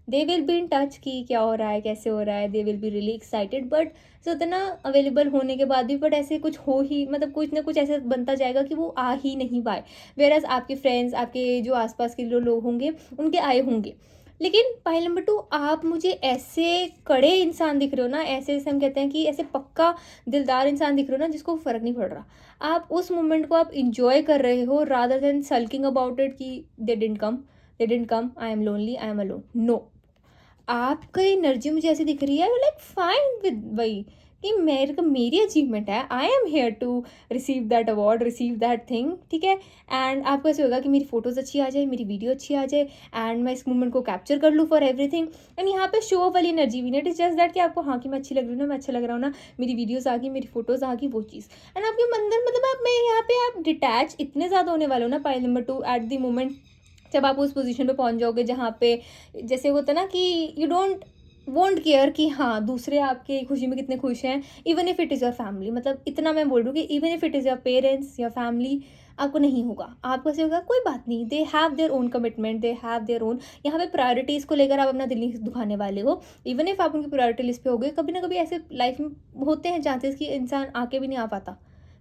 They will be in touch कि क्या हो रहा है, कैसे हो रहा है, they will be really excited, but so उतना अवेलेबल होने के बाद भी बट ऐसे कुछ हो ही, मतलब कुछ ना कुछ ऐसे बनता जाएगा कि वो आ ही नहीं पाए. वेरएज़ आपके फ्रेंड्स, आपके जो आसपास के जो लोग होंगे, उनके आए होंगे. लेकिन पाइल नंबर 2, आप मुझे ऐसे कड़े इंसान दिख रहे हो ना, ऐसे जैसे हम कहते हैं कि ऐसे पक्का दिलदार इंसान दिख रहे हो ना, जिसको फ़र्क नहीं पड़ रहा. आप उस मोमेंट को आप इंजॉय कर रहे हो rather than sulking about it कि they didn't come, I am lonely, I am alone. No, आपका एनर्जी मुझे ऐसी दिख रही है, लाइक फाइन विद वही कि मेरी अचीवमेंट है, I am here to receive that award, receive that thing. ठीक है, एंड आपको ऐसे होगा कि मेरी फ़ोटोज़ अच्छी आ जाए, मेरी वीडियो अच्छी आ जाए, एंड मैं इस मोमेंट को कैप्चर कर लूँ फॉर एवरीथिंग. एंड यहाँ पे शो वाली एनर्जी भी नहीं, इट इज़ जस्ट दैट कि आपको हाँ कि मैं अच्छी लग रही हूँ ना, मैं अच्छा लग रहा हूँ ना, मेरी वीडियोज़ आ गई, मेरी फ़ोटोज़ आ गई, वो चीज़. एंड आपके अंदर मतलब आप मैं यहाँ पे आप डिटैच इतने ज़्यादा होने वाले हो ना pile number 2 at the moment, जब आप उस पोजीशन पे पहुंच जाओगे जहाँ पे जैसे होता है ना कि यू डोंट वोंट केयर कि हाँ दूसरे आपके खुशी में कितने खुश हैं, even if it is your family. मतलब इतना मैं बोल रही हूँ कि even if it is your parents, your family, आपको नहीं होगा। आपको ऐसे होगा कोई बात नहीं, they have their own commitment, they have their own. यहाँ पे प्रायोरिटीज़ को लेकर आप अपना दिल नहीं दुखाने वाले हो। इवन इफ आप उनकी प्रायोरिटी लिस्ट पे हो गए, कभी ना कभी ऐसे लाइफ में होते हैं चांसेस कि इंसान आके भी नहीं आ पाता,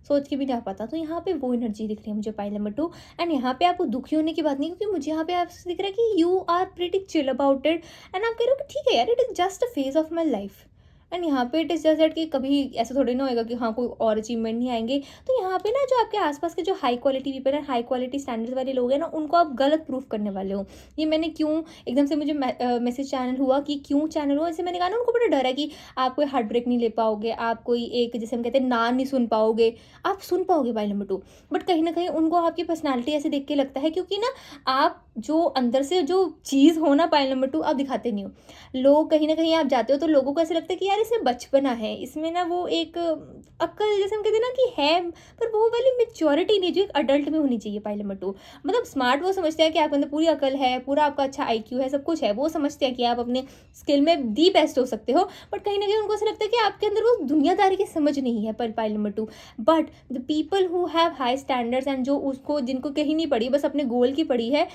सोच के भी नहीं आ पाता। तो यहाँ पे वो एनर्जी दिख रही है मुझे पाइल नंबर 2। एंड यहाँ पे आपको दुखी होने की बात नहीं, क्योंकि मुझे यहाँ पे आपसे दिख रहा है कि you are pretty chill about it. And आप कह रहे हो कि ठीक है यार, it is just a phase of my life. And यहाँ पे इट इज़ जस्ट दैट कि कभी ऐसा थोड़ी ना होएगा कि हाँ कोई और अचीवमेंट नहीं आएंगे। तो यहाँ पे ना जो आपके आसपास के जो हाई क्वालिटी पीपल हैं, हाई क्वालिटी स्टैंडर्ड्स वाले लोग हैं ना, उनको आप गलत प्रूफ करने वाले हो। ये मैंने क्यों एकदम से मुझे मैसेज चैनल हुआ कि क्यों चैनल हुआ, जैसे मैंने कहा ना, उनको बड़ा डर है कि आप कोई हार्ट ब्रेक नहीं ले पाओगे, आप कोई एक जैसे हम कहते हैं ना नहीं सुन पाओगे। आप सुन पाओगे बाई नंबर 2, बट कहीं ना कहीं उनको आपकी पर्सनैलिटी ऐसे देख के लगता है, क्योंकि ना आप जो अंदर से जो चीज़ हो ना पाइल नंबर 2, आप दिखाते नहीं हो। लोग कहीं ना कहीं आप जाते हो तो लोगों को ऐसे लगता है कि यार इसमें बचपना है, इसमें ना वो एक अक्ल जैसे हम कहते हैं ना कि है, पर वो वाली मेच्योरिटी नहीं जो एक अडल्ट में होनी चाहिए पाइल नंबर 2। मतलब स्मार्ट वो समझते हैं कि आपके अंदर पूरी अकल है, पूरा आपका अच्छा आईक्यू है, सब कुछ है, वो समझते हैं कि आप अपने स्किल में दी बेस्ट हो सकते हो। बट कहीं ना कहीं उनको ऐसा लगता है कि आपके अंदर वो दुनियादारी की समझ नहीं है पर pile number 2। But the people who have high standards and जो उसको जिनको कहीं नहीं पड़ी, बस अपने गोल की पड़ी है,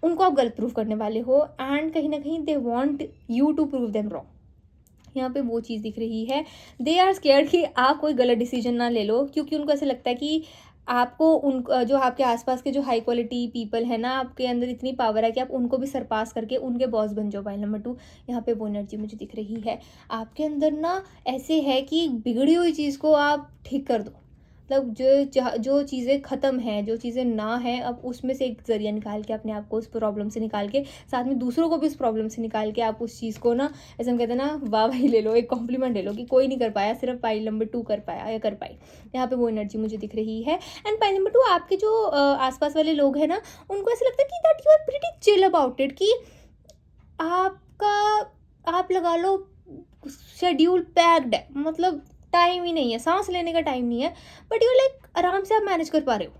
उनको आप गलत प्रूव करने वाले हो। एंड कहीं ना कहीं they want you to prove them wrong. यहाँ पे वो चीज़ दिख रही है। दे आर स्केयर्ड कि आप कोई गलत डिसीजन ना ले लो, क्योंकि उनको ऐसा लगता है कि आपको उन जो आपके आसपास के जो हाई क्वालिटी पीपल है ना, आपके अंदर इतनी पावर है कि आप उनको भी सरपास करके उनके बॉस बन जाओ। पाइल नंबर 2, यहाँ पे वो एनर्जी मुझे दिख रही है। आपके अंदर ना ऐसे है कि बिगड़ी हुई चीज़ को आप ठीक कर दो। मतलब जो चीज़ें ख़त्म हैं, जो चीज़ें ना हैं, अब उसमें से एक ज़रिया निकाल के अपने आप को उस प्रॉब्लम से निकाल के, साथ में दूसरों को भी उस प्रॉब्लम से निकाल के, आप उस चीज़ को ना, ऐसे हम कहते हैं ना, वाह भाई ले लो, एक कॉम्प्लीमेंट ले लो कि कोई नहीं कर पाया, सिर्फ पाइल नंबर 2 कर पाया या कर पाई। यहाँ पे वो एनर्जी मुझे दिख रही है। एंड पाइल नंबर 2, आपके जो आसपास वाले लोग हैं ना, उनको ऐसा लगता है कि that you are pretty chill about it, कि आपका आप लगा लो शेड्यूल पैक्ड है, मतलब टाइम ही नहीं है, सांस लेने का टाइम नहीं है, बट यू लाइक आराम से आप मैनेज कर पा रहे हो।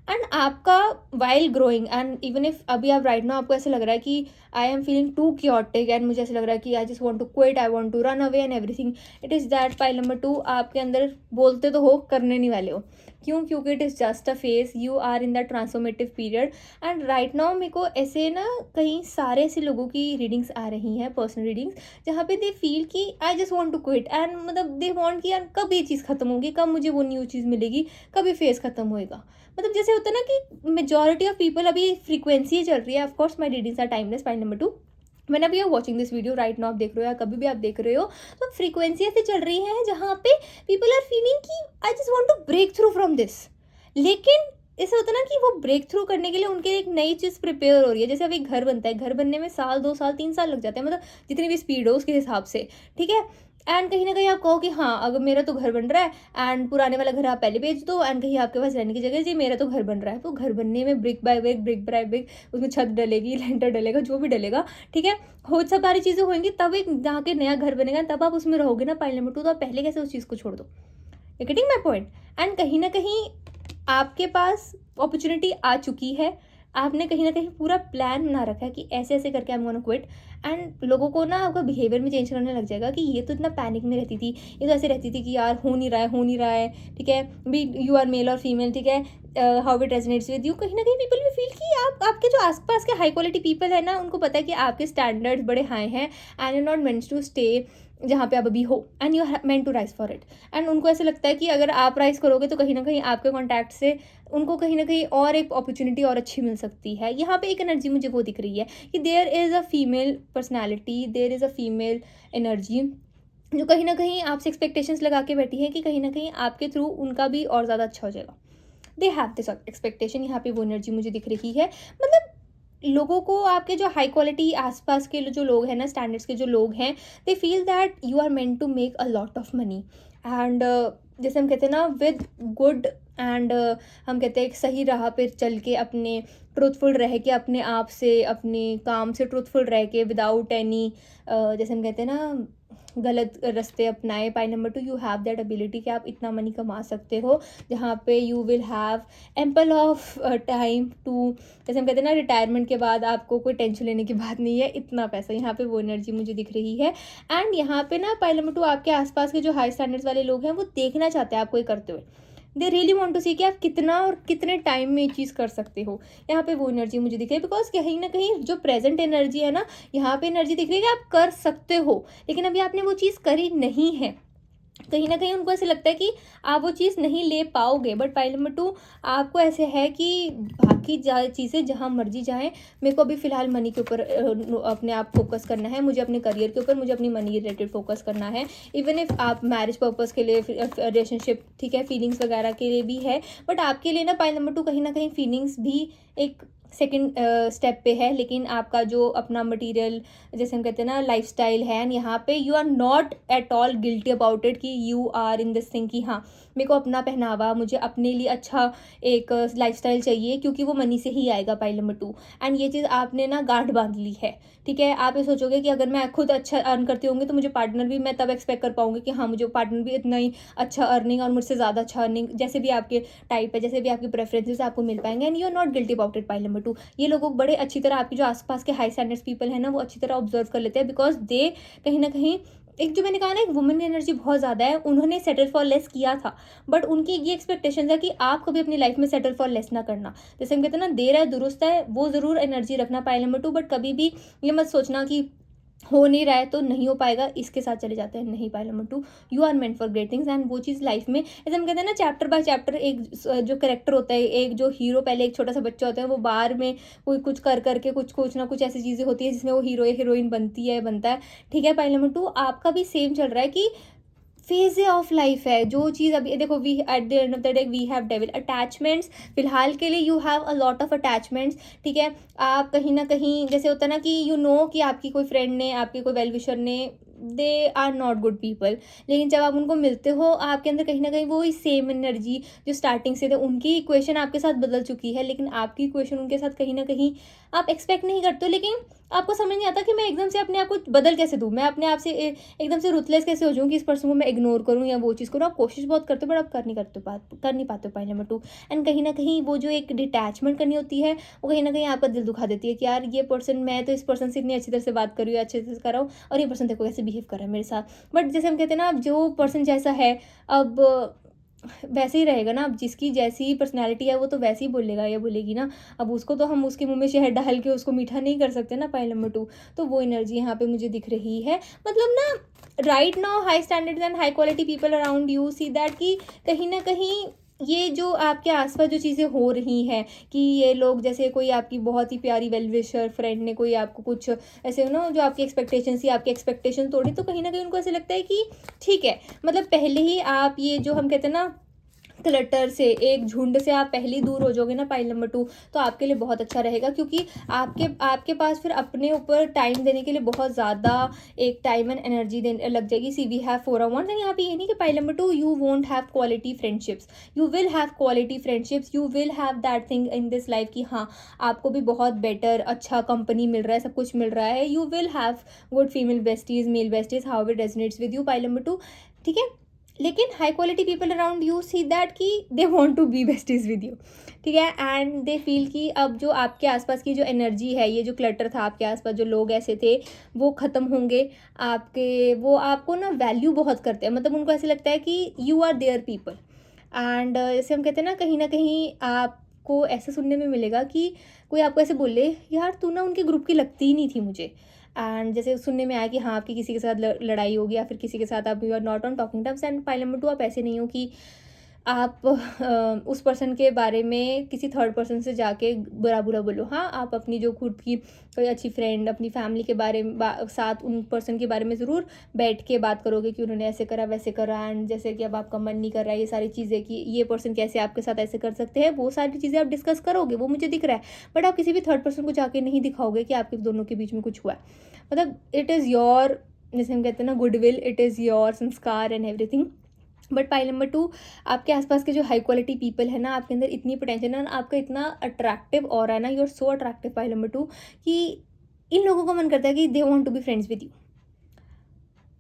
एंड आपका while growing, and even if अभी आप राइट नाउ आपको ऐसा लग रहा है कि I am feeling too chaotic, and मुझे ऐसा लग रहा है कि I just want to quit, I want to run away and everything, it is that pile number 2, आपके अंदर बोलते तो हो, करने नहीं वाले हो। क्यों? क्योंकि it is just a phase, you are in that transformative period. And right now मेरे को ऐसे ना कहीं सारे ऐसे लोगों की रीडिंग्स आ रही हैं, पर्सनल रीडिंग्स, जहाँ पे दे फील कि I just want to quit, and मतलब दे वांट कि यार कब ये चीज़ खत्म होगी, कब मुझे वो न्यू चीज़ मिलेगी, कब ये फेस खत्म होएगा। मतलब जैसे होता है ना कि मेजॉरिटी ऑफ पीपल, अभी फ्रीक्वेंसी चल रही है, of course my readings are timeless, point number 2। मैंने अभी watching this video right now, आप देख रहे हो या कभी भी आप देख रहे हो, तो फ्रीक्वेंसी ऐसे चल रही है जहाँ पे पीपल आर फीलिंग कि I just want to break through from this. लेकिन ऐसा होता है ना कि वो ब्रेक थ्रू करने के लिए उनके एक नई चीज़ प्रिपेयर हो रही है। जैसे अभी घर बनता है, घर बनने में साल 2 साल 3 साल लग जाते हैं, मतलब जितनी भी स्पीड हो उसके हिसाब से, ठीक है। एंड कहीं ना कहीं आप कहो कि हाँ अगर मेरा तो घर बन रहा है, एंड पुराने वाला घर आप पहले बेच दो, एंड कहीं आपके पास रहने की जगह, जी मेरा तो घर बन रहा है। तो घर बनने में brick by brick, brick by brick, उसमें छत डलेगी, लेंटर डलेगा, जो भी डलेगा, ठीक है, हो सब सारी चीज़ें होंगी, तब एक जहाँ के नया घर बनेगा, तब आप उसमें रहोगे ना पाइल नंबर 2। तो आप पहले कैसे उस चीज़ को छोड़ दो? You getting my point? And कहीं ना कहीं आपके पास अपॉर्चुनिटी आ चुकी है, आपने कहीं ना कहीं पूरा प्लान बना रखा है कि ऐसे ऐसे करके I am gonna quit. And लोगों को ना आपका बिहेवियर में चेंज करने लग जाएगा कि ये तो इतना पैनिक में रहती थी, ये तो ऐसे रहती थी कि यार हो नहीं रहा है, हो नहीं रहा है, ठीक है, बी यू आर मेल और फीमेल, ठीक है, how it resonates with you. कहीं ना कहीं पीपल भी फील कि आप आपके जो आसपास के हाई क्वालिटी पीपल है ना, उनको पता है कि आपके स्टैंडर्ड्स बड़े हाई हैं, and you not meant to stay जहाँ पे आप अभी हो, and you meant to rise for it. And उनको ऐसा लगता है कि अगर आप राइज करोगे तो कहीं ना कहीं आपके कॉन्टैक्ट से उनको कहीं ना कहीं और एक अपॉर्चुनिटी और अच्छी मिल सकती है। यहाँ पे एक एनर्जी मुझे वो दिख रही है कि there is a female personality, there is a female energy, जो कहीं ना कहीं आपसे एक्सपेक्टेशंस लगा के बैठी है कि कहीं ना कहीं आपके थ्रू उनका भी और ज़्यादा अच्छा हो जाएगा। They have this expectation. यहाँ पे वो एनर्जी मुझे दिख रही है। मतलब लोगों को आपके जो हाई क्वालिटी आसपास के जो लोग हैं ना, स्टैंडर्ड्स के जो लोग हैं, they feel that you are meant to make a lot of money, and जैसे हम कहते हैं ना विद गुड, एंड हम कहते हैं एक सही राह पे चल के, अपने ट्रूथफुल रह के, अपने आप से, अपने काम से ट्रूथफुल रह के, विदाउट एनी जैसे हम कहते हैं ना गलत रास्ते अपनाए। Pile number 2, you have that ability कि आप इतना मनी कमा सकते हो जहाँ पे you will have ample of time to, जैसे हम कहते हैं ना रिटायरमेंट के बाद आपको कोई टेंशन लेने की बात नहीं है, इतना पैसा, यहाँ पे वो एनर्जी मुझे दिख रही है। एंड यहाँ पे ना पाई नंबर 2, आपके आसपास के जो हाई स्टैंडर्ड्स वाले लोग हैं वो देखना चाहते हैं आपको ये करते हुए। They really want to see कि आप कितना और कितने टाइम में ये चीज़ कर सकते हो। यहाँ पे वो एनर्जी मुझे दिख रही है, बिकॉज कहीं ना कहीं जो प्रेजेंट एनर्जी है ना, यहाँ पे एनर्जी दिख रही है कि आप कर सकते हो, लेकिन अभी आपने वो चीज़ करी नहीं है। कहीं ना कहीं उनको ऐसे लगता है कि आप वो चीज़ नहीं ले पाओगे। बट पाइल नंबर 2, आपको ऐसे है कि बाकी चीज़ें जहाँ मर्जी जाएं, मेरे को अभी फ़िलहाल मनी के ऊपर अपने आप फोकस करना है, मुझे अपने करियर के ऊपर, मुझे अपनी मनी रिलेटेड फोकस करना है। इवन इफ़ आप मैरिज पर्पज़ के लिए, रिलेशनशिप, ठीक है, फीलिंग्स वगैरह के लिए भी है, बट आपके लिए ना पाइल नंबर 2 कहीं ना कहीं फीलिंग्स भी एक सेकेंड स्टेप पे है। लेकिन आपका जो अपना मटेरियल, जैसे हम कहते हैं ना लाइफस्टाइल है, एंड यहाँ पे you are not at all guilty about it कि you are in this thing कि हाँ मेरे को अपना पहनावा, मुझे अपने लिए अच्छा एक लाइफस्टाइल चाहिए, क्योंकि वो मनी से ही आएगा। पाइल नंबर 2, एंड ये चीज़ आपने ना गांठ बांध ली है, ठीक है। आप ये सोचोगे कि अगर मैं खुद अच्छा अर्न करती होंगी तो मुझे पार्टनर भी, मैं तब एक्सपेक्ट कर पाऊंगी कि हाँ मुझे पार्टनर भी इतना ही अच्छा अर्निंग और मुझसे ज़्यादा अच्छा अर्निंग, जैसे भी आपके टाइप है, जैसे भी आपकी प्रेफरेंसेस आपको मिल पाएंगे, and you are not guilty about it. Pile number 2, ये लोगों को बड़े अच्छी तरह, आपके जो आसपास के हाई स्टैंडर्ड्स पीपल है ना, वो अच्छी तरह ऑब्जर्व कर लेते हैं, बिकॉज दे कहीं ना कहीं, एक जो मैंने कहा ना, एक वुमेन की एनर्जी बहुत ज़्यादा है, उन्होंने सेटल फॉर लेस किया था, बट उनकी ये एक्सपेक्टेशन है कि आप कभी अपनी लाइफ में सेटल फॉर लेस ना करना। जैसे हम कहते हैं ना, देर है दुरुस्त है, वो ज़रूर एनर्जी रखना पाइल नंबर 2, बट कभी भी ये मत सोचना कि हो नहीं रहा है तो नहीं हो पाएगा, इसके साथ चले जाते हैं। नहीं, pile number 2, you are meant for great things, and वो चीज़ लाइफ में, जैसे हम कहते हैं ना, चैप्टर बाय चैप्टर एक जो करेक्टर होता है, एक जो हीरो, पहले एक छोटा सा बच्चा होता है, वो बाहर में कोई कुछ कर करके कुछ ना कुछ ऐसी चीज़ें होती है जिसमें वो हीरो या हीरोइन बनता है, ठीक है। पाइल नंबर 2, आपका भी सेम चल रहा है कि फेज ऑफ लाइफ है, जो चीज़ अभी देखो, we at the end of the day we have develop attachments, फिलहाल के लिए you have a lot of attachments, ठीक है। आप कहीं ना कहीं, जैसे होता है ना कि यू नो कि आपकी कोई फ्रेंड ने, आपकी कोई वेल विशर ने, they are not good people, लेकिन जब आप उनको मिलते हो, आपके अंदर कहीं ना कहीं वो ही सेम एनर्जी जो स्टार्टिंग से थे, उनकी इक्वेशन आपके साथ बदल चुकी है, लेकिन आपकी इक्वेशन उनके साथ कहीं ना कहीं आप एक्सपेक्ट नहीं करते हो। लेकिन आपको समझ नहीं आता कि मैं एकदम से अपने आप को बदल कैसे दूँ, मैं अपने आप से एकदम से रुथलेस कैसे हो जाऊँ कि इस पर्सन को मैं इग्नोर करूँ या वो चीज़ करूँ। आप कोशिश बहुत करते हो, बट आप कर नहीं पाते हो। पाइल नंबर 2, एंड कहीं ना कहीं वो जो एक डिटैचमेंट करनी होती है, वो कहीं ना कहीं आपका दिल दुखा देती है कि यार ये पर्सन, मैं तो इस पर्सन से इतनी अच्छी तरह से बात कर रही हूँ, अच्छे से कर रहा हूँ, और ये पर्सन देखो कैसे बिहेव कर रहा है मेरे साथ। बट जैसे हम कहते हैं ना, अब जो पर्सन जैसा है, अब वैसे ही रहेगा ना, अब जिसकी जैसी पर्सनैलिटी है वो तो वैसे ही बोलेगा या बोलेगी ना। अब उसको तो हम उसके मुंह में शहद डाल के उसको मीठा नहीं कर सकते ना। पाइल नंबर 2, तो वो एनर्जी यहाँ पे मुझे दिख रही है। मतलब ना, right now high standards and high quality people around you see that कि कहीं ना कहीं ये जो आपके आसपास जो चीज़ें हो रही हैं, कि ये लोग, जैसे कोई आपकी बहुत ही प्यारी वेल विशर फ्रेंड ने कोई आपको कुछ ऐसे ना, जो आपकी एक्सपेक्टेशन थी, आपकी एक्सपेक्टेशन तोड़ी, तो कहीं ना कहीं उनको ऐसे लगता है कि ठीक है, मतलब पहले ही आप ये जो हम कहते हैं ना क्लटर से, एक झुंड से आप पहले दूर हो जाओगे ना। पाइल नंबर 2, तो आपके लिए बहुत अच्छा रहेगा, क्योंकि आपके पास फिर अपने ऊपर टाइम देने के लिए बहुत ज़्यादा एक टाइम एंड एनर्जी देने लग जाएगी। See we have 4 of wands, and यहाँ पे ये नहीं कि pile number 2 you won't have quality friendships, you will have quality friendships, you will have that thing in this life कि हाँ आपको भी बहुत बेटर अच्छा कंपनी मिल रहा है, सब कुछ मिल रहा है। You will have good female besties, male besties, how it resonates with you. Pile number 2, ठीक है। लेकिन high quality people around you see that कि they want to be besties with you, ठीक है। एंड दे फील कि अब जो आपके आसपास की जो एनर्जी है, ये जो क्लटर था आपके आसपास, जो लोग ऐसे थे वो ख़त्म होंगे आपके, वो आपको ना वैल्यू बहुत करते हैं। मतलब उनको ऐसे लगता है कि you are their people. And जैसे हम कहते हैं ना कहीं आपको ऐसे सुनने में मिलेगा कि कोई आपको ऐसे बोले, यार तू ना उनके ग्रुप की लगती ही नहीं थी मुझे। एंड जैसे सुनने में आया कि हाँ आपकी किसी के साथ लड़ाई होगी, या फिर किसी के साथ आप you are not on talking terms. And pile number 2, आप ऐसे नहीं हो कि आप उस पर्सन के बारे में किसी थर्ड पर्सन से जाके बुरा बुरा बोलो। हाँ, आप अपनी जो खुद की कोई अच्छी फ्रेंड, अपनी फैमिली के बारे में साथ उन पर्सन के बारे में ज़रूर बैठ के बात करोगे कि उन्होंने ऐसे करा वैसे करा, एंड जैसे कि अब आपका मन नहीं कर रहा है, ये सारी चीज़ें कि ये पर्सन कैसे आपके साथ ऐसे कर सकते हैं, वो सारी चीज़ें आप डिस्कस करोगे, वो मुझे दिख रहा है। बट आप किसी भी थर्ड पर्सन को जाके नहीं दिखाओगे कि आपके दोनों के बीच में कुछ हुआ है। मतलब इट इज़ योर, जैसे हम कहते हैं ना गुडविल, इट इज़ योर संस्कार and everything. But pile number 2, आपके आसपास के जो हाई क्वालिटी पीपल है ना, आपके अंदर इतनी पोटेंशियल है ना, आपका इतना अट्रैक्टिव और है ना, you are so attractive pile number 2, कि इन लोगों का मन करता है कि they want to be friends with you.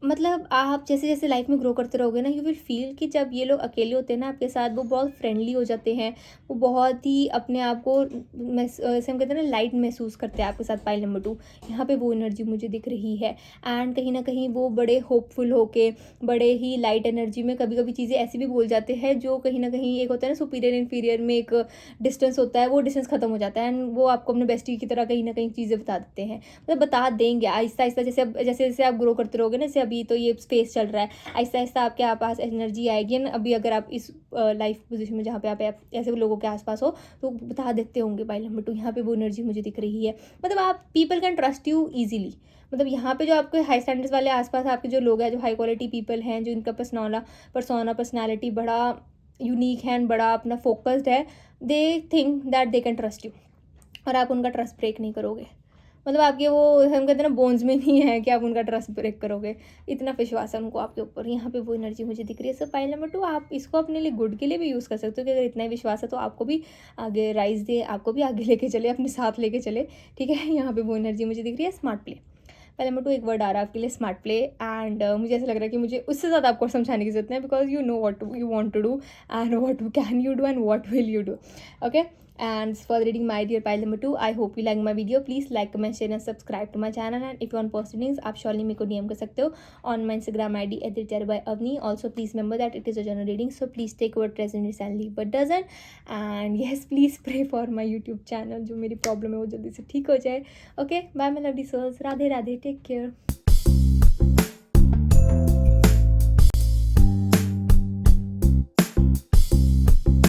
मतलब आप जैसे-जैसे लाइफ में ग्रो करते रहोगे ना, यू विल फ़ील कि जब ये लोग अकेले होते हैं ना आपके साथ, वो बहुत फ्रेंडली हो जाते हैं। वो बहुत ही अपने आप को जैसे हम कहते हैं ना, लाइट महसूस करते हैं आपके साथ। पाइल नंबर 2, यहाँ पे वो एनर्जी मुझे दिख रही है। एंड कहीं न कहीं वो बड़े होपफुल होके, बड़े ही लाइट एनर्जी में कभी-कभी चीज़ें ऐसी भी बोल जाते हैं जो कहीं न कहीं, एक होता है ना सुपीरियर इन्फीरियर में एक डिस्टेंस होता है, वो डिस्टेंस खत्म हो जाता है एंड वो आपको अपने बेस्टी की तरह कहीं न कहीं चीज़ें बता देते हैं। मतलब बता देंगे आहिस्ता-आहिस्ता, जैसे-जैसे आप ग्रो करते रहोगे ना, जैसे अभी तो ये स्पेस चल रहा है, आहिस्ता-आहिस्ता आपके पास एनर्जी आएगी एंड अभी अगर आप इस लाइफ पोज़ीशन में जहाँ पे आप ऐसे लोगों के आस-पास हो, तो बता देते होंगे। पाइल नंबर 2, यहाँ पे वो एनर्जी मुझे दिख रही है। मतलब आप, people can trust you easily. मतलब यहाँ पे जो आपके हाई स्टैंडर्ड्स वाले आस-पास आपके जो लोग हैं, जो हाई क्वालिटी पीपल हैं, जो इनका पर्सनैलिटी बड़ा यूनिक है एंड बड़ा अपना फ़ोकस्ड है, they think that they can trust you, और आप उनका ट्रस्ट ब्रेक नहीं करोगे। मतलब आपके वो, हम कहते हैं ना, बोन्स में नहीं है कि आप उनका ट्रस्ट ब्रेक करोगे। इतना विश्वास है उनको आपके ऊपर। यहाँ पे वो एनर्जी मुझे दिख रही है। सो पाइल नंबर 2, आप इसको अपने लिए गुड के लिए भी यूज़ कर सकते हो कि अगर इतना ही विश्वास है तो आपको भी आगे राइज़ दे, आपको भी आगे लेके चले, अपने साथ लेके चले, ठीक है? यहाँ पे वो एनर्जी मुझे दिख रही है। स्मार्ट प्ले, पहले नंबर 2 एक वर्ड आ रहा है आपके लिए, स्मार्ट प्ले। एंड मुझे ऐसा लग रहा है कि मुझे उससे ज़्यादा आपको समझाने की ज़रूरत नहीं है, because you know what you want to do and what can you do and what will you do. Okay, and for reading my dear pile number 2, I hope you like my video. Please like, comment, share and subscribe to my channel. And if you want positive things, आप surely मेरे को DM कर सकते हो on my Instagram ID @avni. Also please remember that it is a general reading, so please take what resonates and leave what doesn't. And yes, please pray for my YouTube channel, जो मेरी problem है वो जल्दी से ठीक हो जाए. Okay, bye my lovely souls. Radhe Radhe, take care.